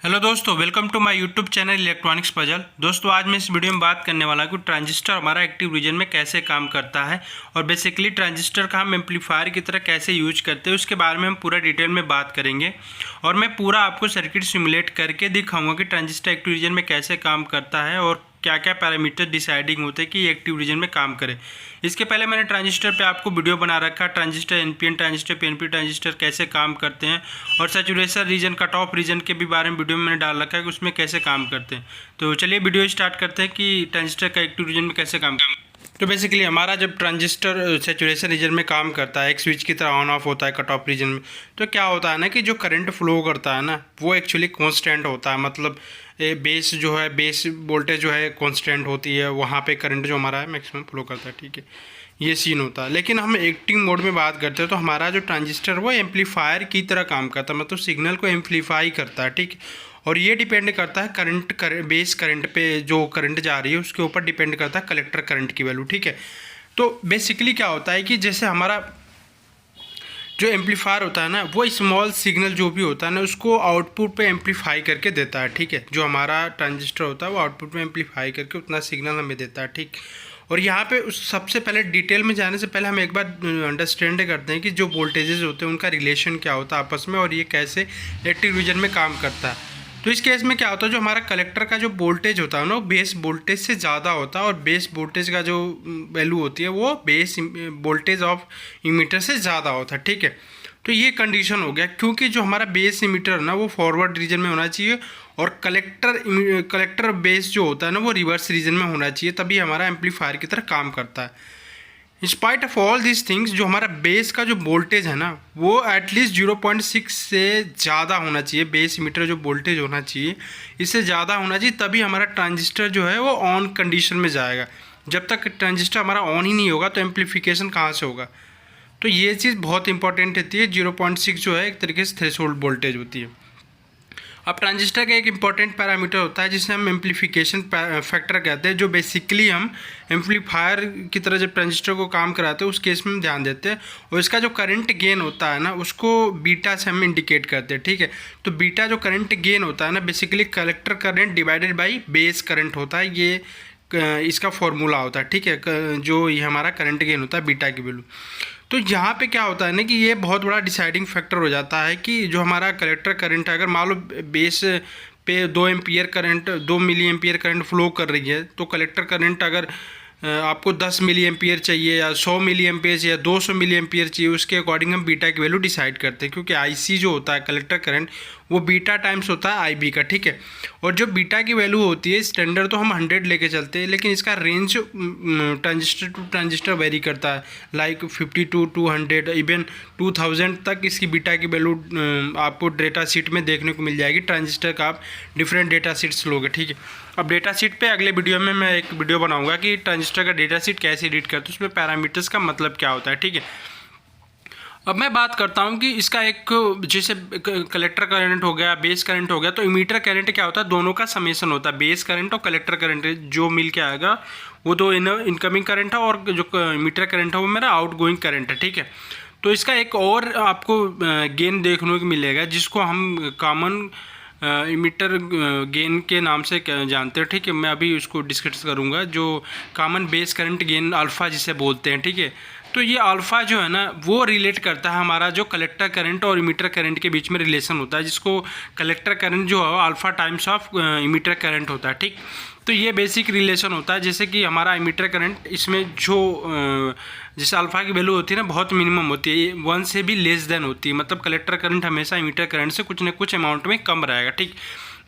Hello दोस्तों, welcome to my YouTube channel electronics puzzle. दोस्तों आज मैं इस वीडियो में बात करने वाला हूँ कि ट्रांजिस्टर हमारा एक्टिव रीजन में कैसे काम करता है और बेसिकली ट्रांजिस्टर का हम एम्पलीफायर की तरह कैसे यूज करते हैं उसके बारे में हम पूरा डिटेल में बात करेंगे। और मैं पूरा आपको सर्किट सिमुलेट करके दिखाऊंगा कि ट्रांजिस्टर एक्टिव रीजन में कैसे काम करता है और क्या क्या पैरामीटर डिसाइडिंग होते हैं कि ये एक्टिव रीजन में काम करे। इसके पहले मैंने ट्रांजिस्टर पे आपको वीडियो बना रखा, transistor NPN transistor PNP transistor कैसे काम करते हैं और saturation region cut off region के भी बारे में वीडियो में मैंने डाल रखा है कि उसमें कैसे काम करते हैं। तो चलिए वीडियो स्टार्ट करते हैं कि ट्रांजिस्टर का एक्टिव रीजन में कैसे काम करते हैं। तो बेसिकली हमारा जब ट्रांजिस्टर सैचुरेशन रीजन में काम करता है, एक स्विच की तरह ऑन ऑफ होता है कट ऑफ रीजन में, तो क्या होता है ना कि जो करंट फ्लो करता है ना वो एक्चुअली कांस्टेंट होता है। मतलब बेस जो है, बेस वोल्टेज जो है कांस्टेंट होती है, वहाँ पे करंट जो हमारा है मैक्सिमम फ्लो करता है। ठीक है, ये सीन होता है। लेकिन हम एक्टिव मोड में बात करते हैं तो हमारा जो ट्रांजिस्टर वो एम्पलीफायर की तरह काम करता है, मतलब सिग्नल को एम्पलीफाई करता है। ठीक है, और ये डिपेंड करता है बेस करंट पे, जो करंट जा रही है उसके ऊपर डिपेंड करता है कलेक्टर करंट की वैल्यू। ठीक है, तो बेसिकली क्या होता है कि जैसे हमारा जो एम्पलीफायर होता है ना वो स्मॉल सिग्नल जो भी होता है ना उसको आउटपुट पे एम्पलीफाई करके देता है। ठीक है, जो हमारा ट्रांजिस्टर होता है वो आउटपुट में एम्पलीफाई करके उतना सिग्नल हमें देता है। ठीक, और यहाँ पे उस सबसे पहले डिटेल में जाने से पहले हम एक बार अंडरस्टैंड करते हैं कि जो वोल्टेजेस होते हैं उनका रिलेशन क्या होता है आपस में और ये कैसे एक्टिव रीजन में काम करता है। तो इस केस में क्या होता है, जो हमारा कलेक्टर का जो वोल्टेज होता है ना वो बेस वोल्टेज से ज़्यादा होता है और बेस वोल्टेज का जो वैल्यू होती है वो बेस वोल्टेज ऑफ इमीटर से ज़्यादा होता है। ठीक है, तो ये कंडीशन हो गया क्योंकि जो हमारा बेस इमीटर ना वो फॉरवर्ड रीजन में होना चाहिए और कलेक्टर बेस जो होता है ना वो रिवर्स रीजन में होना चाहिए, तभी हमारा एम्पलीफायर की तरह काम करता है। In spite of all this things, जो हमारा बेस का जो वोल्टेज है ना वो एटलीस्ट 0.6 से ज़्यादा होना चाहिए। बेस मीटर जो वोल्टेज होना चाहिए इससे ज़्यादा होना चाहिए, तभी हमारा ट्रांजिस्टर जो है वो ऑन कंडीशन में जाएगा। जब तक ट्रांजिस्टर हमारा ऑन ही नहीं होगा तो एम्पलीफिकेशन कहाँ से होगा। तो ये चीज़ बहुत इंपॉर्टेंट होती है। 0.6 जो है एक तरीके से थ्रेशोल्ड वोल्टेज होती है। अब ट्रांजिस्टर का एक इम्पॉर्टेंट पैरामीटर होता है जिसे हम एम्पलीफिकेशन फैक्टर कहते हैं, जो बेसिकली हम एम्पलीफायर की तरह जब ट्रांजिस्टर को काम कराते हैं उस केस में हम ध्यान देते हैं। और इसका जो करंट गेन होता है ना उसको बीटा से हम इंडिकेट करते हैं। ठीक है, तो बीटा जो करंट गेन होता है ना basically collector current divided by base current होता है, ये इसका फॉर्मूला होता है। ठीक है, जो ये हमारा करंट गेन होता है बीटा की वैल्यू। तो यहाँ पे क्या होता है ना कि ये बहुत बड़ा डिसाइडिंग फैक्टर हो जाता है कि जो हमारा कलेक्टर करंट है, अगर मान लो बेस पे 2 मिली एम्पियर करंट फ्लो कर रही है तो कलेक्टर करंट अगर आपको 10 मिली एम्पियर चाहिए या 100 मिली एम्पियर चाहिए या 200 मिली एम्पियर चाहिए, उसके अकॉर्डिंग हम बीटा की वैल्यू डिसाइड करते हैं, क्योंकि आईसी जो होता है कलेक्टर करंट वो बीटा टाइम्स होता है आईबी का। ठीक है, और जो बीटा की वैल्यू होती है स्टैंडर्ड तो हम 100 लेके चलते हैं, लेकिन इसका range transistor to transistor very करता है, लाइक 50 to 200 इवन 2000 तक इसकी बीटा की वैल्यू आपको डेटा शीट में देखने को मिल जाएगी। ट्रांजिस्टर का आप डिफरेंट डेटा शीट्स लोगे। ठीक है, अब डेटा शीट पे अगले वीडियो में मैं एक वीडियो बनाऊंगा कि ट्रांजिस्टर का डेटा शीट कैसे रीड करते हैं, उसमें पैरामीटर्स का मतलब क्या होता है। ठीक है, अब मैं बात करता हूँ कि इसका एक जैसे कलेक्टर करंट हो गया, बेस करंट हो गया, तो इमीटर करंट क्या होता है, दोनों का समेशन होता है। बेस करंट और कलेक्टर करंट जो मिल के आएगा वो तो इनकमिंग करंट है और जो इमीटर करंट है वो मेरा आउटगोइंग करंट है। ठीक है, तो इसका एक और आपको गेन देखने को मिलेगा जिसको हम कॉमन इमीटर गेन के नाम से जानते हैं। ठीक है, मैं अभी उसको डिस्कस करूँगा, जो common base current gain alpha जिसे बोलते हैं। ठीक है, तो ये अल्फ़ा जो है ना वो रिलेट करता है हमारा जो कलेक्टर करंट और इमीटर करंट के बीच में रिलेशन होता है, जिसको कलेक्टर करंट जो है alpha times of emitter current होता है। ठीक, तो ये बेसिक रिलेशन होता है। जैसे कि हमारा इमीटर करंट इसमें जो जैसे अल्फ़ा की वैल्यू होती है ना बहुत मिनिमम होती है, 1 से भी लेस देन होती है, मतलब कलेक्टर करंट हमेशा इमीटर करंट से कुछ न कुछ अमाउंट में कम रहेगा। ठीक,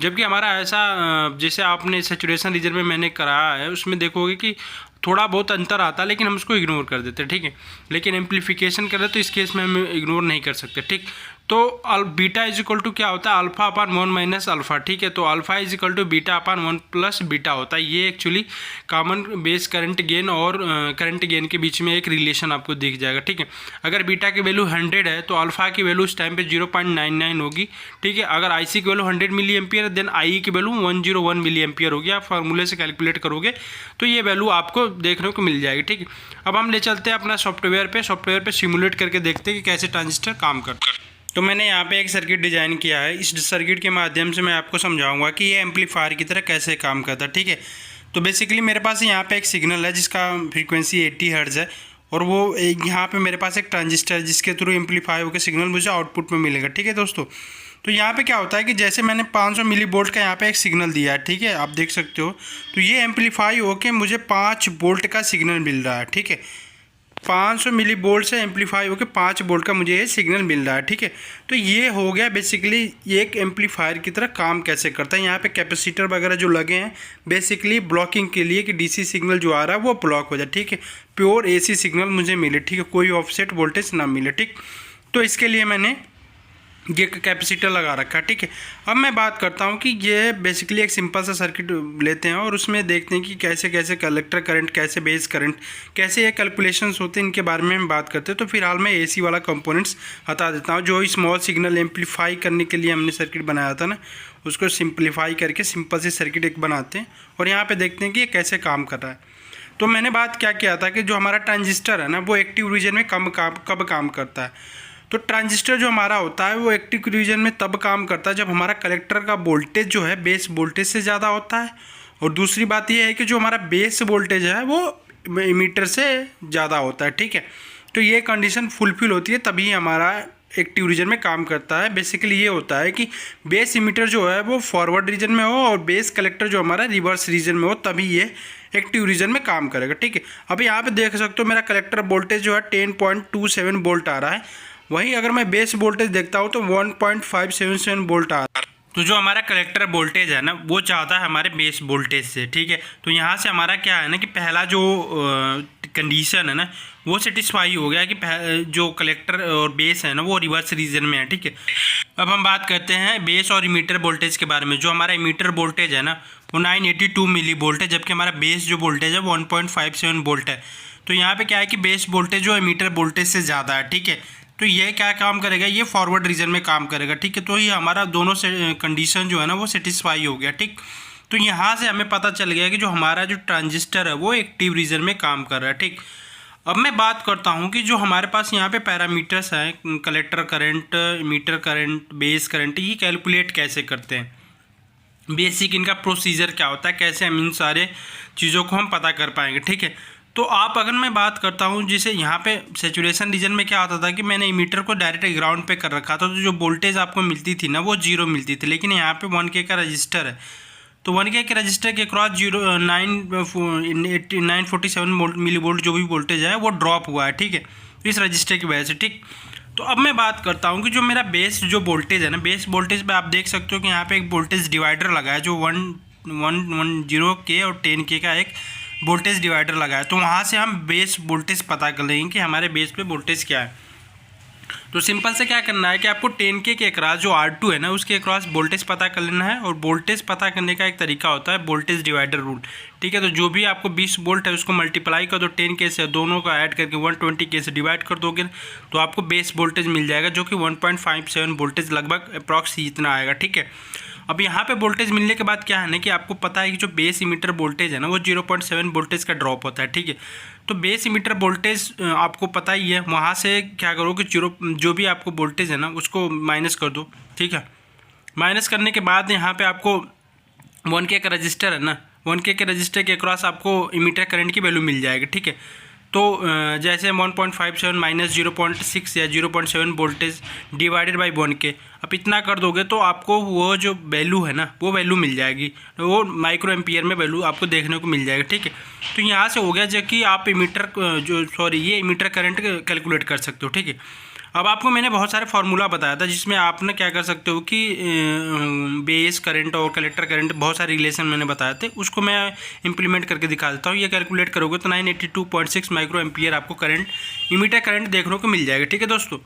जबकि हमारा ऐसा जैसे आपने सैचुरेशन रीजन में मैंने कराया है उसमें देखोगे कि थोड़ा बहुत अंतर आता है, लेकिन हम उसको इग्नोर कर देते हैं। ठीक है, लेकिन एम्पलीफिकेशन करें तो इस केस में हम इग्नोर नहीं कर सकते। ठीक, तो बीटा इज इक्वल टू क्या होता है, अल्फा अपान 1 माइनस अल्फा। ठीक है, तो alpha is equal to beta upon 1 plus beta होता है। ये actually common base current gain और करंट गेन के बीच में एक रिलेशन आपको दिख जाएगा। ठीक है, अगर बीटा की वैल्यू 100 है तो अल्फा की वैल्यू उस टाइम पे 0.99 होगी। ठीक है, अगर आईसी की value 100 milli ampere then I की वैल्यू 101 मिली एम्पियर होगी। आप फार्मूले से कैलकुलेट करोगे तो ये वैल्यू आपको देखने को मिल जाएगी। ठीक है, अब हम ले चलते हैं अपना सॉफ्टवेयर पे सिमुलेट करके देखते हैं कि कैसे ट्रांजिस्टर काम करता है। तो मैंने यहाँ पे एक सर्किट डिज़ाइन किया है। इस सर्किट के माध्यम से मैं आपको समझाऊंगा कि ये एम्पलीफायर की तरह कैसे काम करता है, ठीक है। तो बेसिकली मेरे पास यहाँ पे एक सिग्नल है जिसका फ्रीक्वेंसी 80 हर्ट्ज़ है, और वो यहाँ पे मेरे पास एक ट्रांजिस्टर जिसके थ्रू एम्पलीफाई होकर सिग्नल मुझे आउटपुट में मिलेगा, ठीक है दोस्तों। तो यहाँ पे क्या होता है कि जैसे मैंने 500 मिली वोल्ट का यहाँ पे एक सिग्नल दिया है, ठीक है, आप देख सकते हो। तो ये एम्पलीफाई होके मुझे 5 वोल्ट का सिग्नल मिल रहा है, ठीक है। 500 मिली वोल्ट से एम्पलीफाई होकर 5 वोल्ट का मुझे ये सिग्नल मिल रहा है, ठीक है। तो ये हो गया बेसिकली ये एक एम्पलीफायर की तरह काम कैसे करता है। यहाँ पे कैपेसिटर वगैरह जो लगे हैं बेसिकली ब्लॉकिंग के लिए कि डीसी सिग्नल जो आ रहा है वो ब्लॉक हो जाए, ठीक है। प्योर एसी सिग्नल मुझे मिले, ठीक है, कोई ऑफसेट वोल्टेज ना मिले, ठीक। तो इसके लिए मैंने ये कैपेसिटर लगा रखा है, ठीक है। अब मैं बात करता हूँ कि ये बेसिकली एक सिंपल सा सर्किट लेते हैं और उसमें देखते हैं कि कैसे कैसे कलेक्टर करंट, कैसे बेस करंट, कैसे ये कैलकुलेशंस होते हैं, इनके बारे में हम बात करते हैं। तो फिलहाल मैं एसी वाला कंपोनेंट्स हटा देता हूँ। जो स्मॉल सिग्नल एम्पलीफाई करने के लिए हमने सर्किट बनाया था ना, उसको सिंप्लीफाई करके सिंपल सी सर्किट एक बनाते हैं और यहाँ पर देखते हैं कि ये कैसे काम कर रहा है। तो मैंने बात क्या किया था कि जो हमारा ट्रांजिस्टर है ना वो एक्टिव रीजन में कब काम करता है। तो ट्रांजिस्टर जो हमारा होता है वो एक्टिव रीजन में तब काम करता है जब हमारा कलेक्टर का वोल्टेज जो है बेस वोल्टेज से ज़्यादा होता है, और दूसरी बात ये है कि जो हमारा बेस वोल्टेज है वो इमीटर से ज़्यादा होता है, ठीक है। तो ये कंडीशन फुलफिल होती है तभी हमारा एक्टिव रीजन में काम करता है। बेसिकली ये होता है कि बेस इमीटर जो है वो फॉरवर्ड रीजन में हो और बेस कलेक्टर जो हमारा रिवर्स रीजन में हो, तभी ये एक्टिव रीजन में काम करेगा, ठीक है। अब यहाँ पे देख सकते हो मेरा कलेक्टर वोल्टेज जो है 10.27 वोल्ट आ रहा है। वहीं अगर मैं बेस वोल्टेज देखता हूँ तो 1.577 वोल्ट आ रहा है। तो जो हमारा कलेक्टर वोल्टेज है ना वो ज़्यादा है हमारे बेस वोल्टेज से, ठीक है। तो यहाँ से हमारा क्या है ना कि पहला जो कंडीशन है ना वो सेटिस्फाई हो गया कि जो कलेक्टर और बेस है ना वो रिवर्स रीजन में है, ठीक है। अब हम बात करते हैं बेस और इमीटर वोल्टेज के बारे में। जो हमारा इमीटर वोल्टेज है ना वो 982 मिली वोल्ट है, जबकि हमारा बेस जो वोल्टेज है 1.57 वोल्ट है। तो यहाँ पे क्या है कि बेस वोल्टेज जो इमीटर वोल्टेज से ज़्यादा है, ठीक है। तो ये क्या काम करेगा, ये फॉरवर्ड रीजन में काम करेगा, ठीक है। तो ये हमारा दोनों से कंडीशन जो है ना वो सेटिस्फाई हो गया, ठीक। तो यहाँ से हमें पता चल गया कि जो हमारा जो ट्रांजिस्टर है वो एक्टिव रीजन में काम कर रहा है, ठीक। अब मैं बात करता हूँ कि जो हमारे पास यहाँ पे पैरामीटर्स हैं, collector current, emitter current, base current, ये कैलकुलेट कैसे करते हैं, बेसिक इनका प्रोसीजर क्या होता है, कैसे हम इन सारे चीज़ों को हम पता कर पाएंगे, ठीक है। तो आप अगर मैं बात करता हूँ जैसे यहाँ पे सैचुरेशन रीजन में क्या होता था कि मैंने इमीटर को डायरेक्ट ग्राउंड पे कर रखा था, तो जो वोल्टेज आपको मिलती थी ना वो 0 मिलती थी। लेकिन यहाँ पे 1K का रजिस्टर है, तो 1K के रजिस्टर के क्रॉस 947 मिली वोल्ट जो भी वोल्टेज है वो ड्रॉप हुआ है, ठीक है, इस रजिस्टर की वजह से, ठीक। तो अब मैं बात करता हूँ कि जो मेरा बेस जो वोल्टेज है ना, बेस वोल्टेज पे आप देख सकते हो कि यहाँ पे एक वोल्टेज डिवाइडर लगा है जो 110K और 10K का एक वोल्टेज डिवाइडर लगा है। तो वहाँ से हम बेस वोल्टेज पता कर लेंगे कि हमारे बेस पे वोल्टेज क्या है। तो सिंपल से क्या करना है कि आपको 10K के अक्रॉस जो R2 है ना उसके अक्रॉस वोल्टेज पता कर लेना है, और वोल्टेज पता करने का एक तरीका होता है वोल्टेज डिवाइडर रूल, ठीक है। तो जो भी आपको 20 वोल्ट है उसको मल्टीप्लाई कर दो 10K से, दोनों का ऐड करके 120K से डिवाइड कर दोगे तो आपको बेस वोल्टेज मिल जाएगा जो कि 1.57 वोल्टेज लगभग अप्रॉक्स इतना आएगा, ठीक है। अब यहाँ पे वोल्टेज मिलने के बाद क्या है ना कि आपको पता है कि जो बेस इमीटर वोल्टेज है ना वो 0.7 वोल्टेज का ड्रॉप होता है, ठीक है। तो बेस इमीटर वोल्टेज आपको पता ही है, वहाँ से क्या करो कि जो भी आपको वोल्टेज है ना उसको माइनस कर दो, ठीक है। माइनस करने के बाद यहाँ पे आपको 1K का रजिस्टर है ना, 1K के रजिस्टर के अक्रॉस आपको इमीटर करंट की वैल्यू मिल जाएगी, ठीक है। तो जैसे 1.57 माइनस 0.6 या 0.7 वोल्टेज डिवाइडेड बाई 1K, अब इतना कर दोगे तो आपको वो जो वैल्यू है ना वो वैल्यू मिल जाएगी, तो वो माइक्रो एम्पियर में वैल्यू आपको देखने को मिल जाएगा, ठीक है। तो यहाँ से हो गया जो कि आप ये इमीटर करंट कैलकुलेट कर सकते हो, ठीक है। अब आपको मैंने बहुत सारे फार्मूला बताया था जिसमें आपने क्या कर सकते हो कि बेस करंट और कलेक्टर करंट बहुत सारे रिलेशन मैंने बताए थे, उसको मैं इंप्लीमेंट करके दिखा देता हूँ। ये कैलकुलेट करोगे तो 982.6 माइक्रो एम्पियर आपको करंट इमीटर करंट देखने को मिल जाएगा, ठीक है दोस्तों।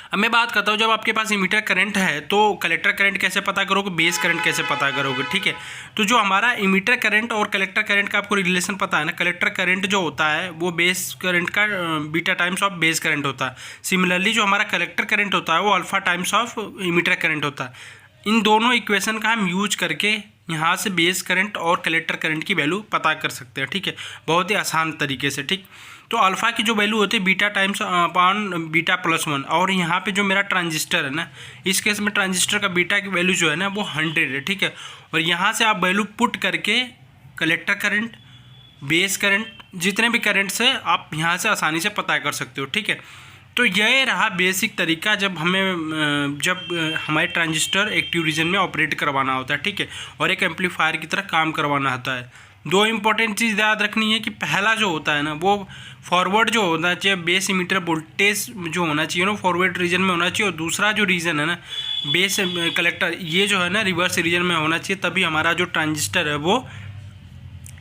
अब मैं बात करता हूँ जब आपके पास इमीटर करंट है तो कलेक्टर करंट कैसे पता करोगे, बेस करंट कैसे पता करोगे, ठीक है। तो जो हमारा इमीटर करंट और कलेक्टर करंट का आपको रिलेशन पता है ना, कलेक्टर करंट जो होता है वो बेस करंट का beta times of base current होता है। सिमिलरली जो हमारा कलेक्टर करंट होता है वो alpha times of emitter current होता है। इन दोनों इक्वेशन का हम यूज करके यहाँ से बेस करंट और कलेक्टर करंट की वैल्यू पता कर सकते हैं, ठीक है, बहुत ही आसान तरीके से, ठीक। तो अल्फ़ा की जो वैल्यू होती है beta times upon beta plus 1, और यहाँ पे जो मेरा ट्रांजिस्टर है ना, इस केस में ट्रांजिस्टर का बीटा की वैल्यू जो है ना वो 100 है, ठीक है। और यहाँ से आप वैल्यू पुट करके कलेक्टर करंट, बेस करंट, जितने भी करंट्स है आप यहाँ से आसानी से पता कर सकते हो, ठीक है। तो यह रहा बेसिक तरीका जब हमारे ट्रांजिस्टर एक्टिव रीजन में ऑपरेट करवाना होता है, ठीक है, और एक एम्पलीफायर की तरह काम करवाना होता है। दो इंपॉर्टेंट चीज़ याद रखनी है कि पहला जो होता है ना वो फॉरवर्ड जो होना चाहिए, बेस इमीटर वोल्टेज जो होना चाहिए ना फॉरवर्ड रीजन में होना चाहिए, और दूसरा जो रीजन है ना बेस कलेक्टर, ये जो है ना रिवर्स रीजन में होना चाहिए, तभी हमारा जो ट्रांजिस्टर है वो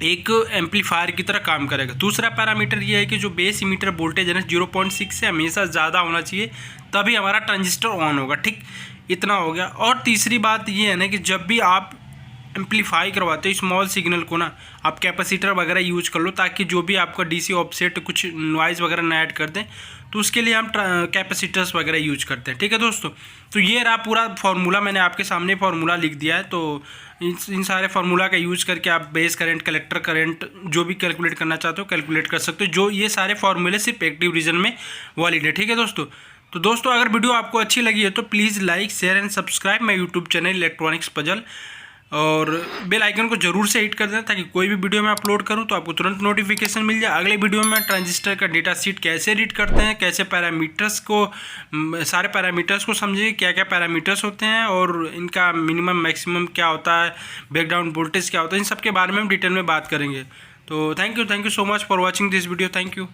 एक एम्पलीफायर की तरह काम करेगा। दूसरा पैरामीटर ये है कि जो बेस इमीटर वोल्टेज है ना 0.6 से हमेशा ज़्यादा होना चाहिए, तभी हमारा ट्रांजिस्टर ऑन होगा, ठीक, इतना हो गया। और तीसरी बात ये है ना कि जब भी आप एम्पलीफाई करवाते हो स्मॉल सिग्नल को ना, आप कैपेसिटर वगैरह यूज कर लो, ताकि जो भी आपका डीसी ऑफसेट कुछ नॉइज़ वगैरह ना ऐड कर दें, तो उसके लिए हम कैपेसिटर्स वगैरह यूज करते हैं, ठीक है दोस्तों। तो ये रहा पूरा फार्मूला, मैंने आपके सामने फार्मूला लिख दिया है। तो इन सारे फार्मूला का यूज़ करके आप बेस करंट, कलेक्टर करंट जो भी कैलकुलेट करना चाहते हो कैलकुलेट कर सकते हो। जो ये सारे फार्मूले सिर्फ एक्टिव रीजन में वैलिड है, ठीक है दोस्तों। तो दोस्तों अगर वीडियो आपको अच्छी लगी है तो please like, share and subscribe my YouTube channel electronics puzzle, और बेल आइकन को जरूर से हिट कर देना ताकि कोई भी वीडियो मैं अपलोड करूं तो आपको तुरंत नोटिफिकेशन मिल जाए। अगले वीडियो में ट्रांजिस्टर का डेटा शीट कैसे रीड करते हैं, कैसे पैरामीटर्स को, सारे पैरामीटर्स को समझिए, क्या क्या पैरामीटर्स होते हैं और इनका मिनिमम मैक्सिमम क्या होता है, ब्रेकडाउन वोल्टेज क्या होता है, इन सब के बारे में हम डिटेल में बात करेंगे। तो thank you so much for watching this video, thank you.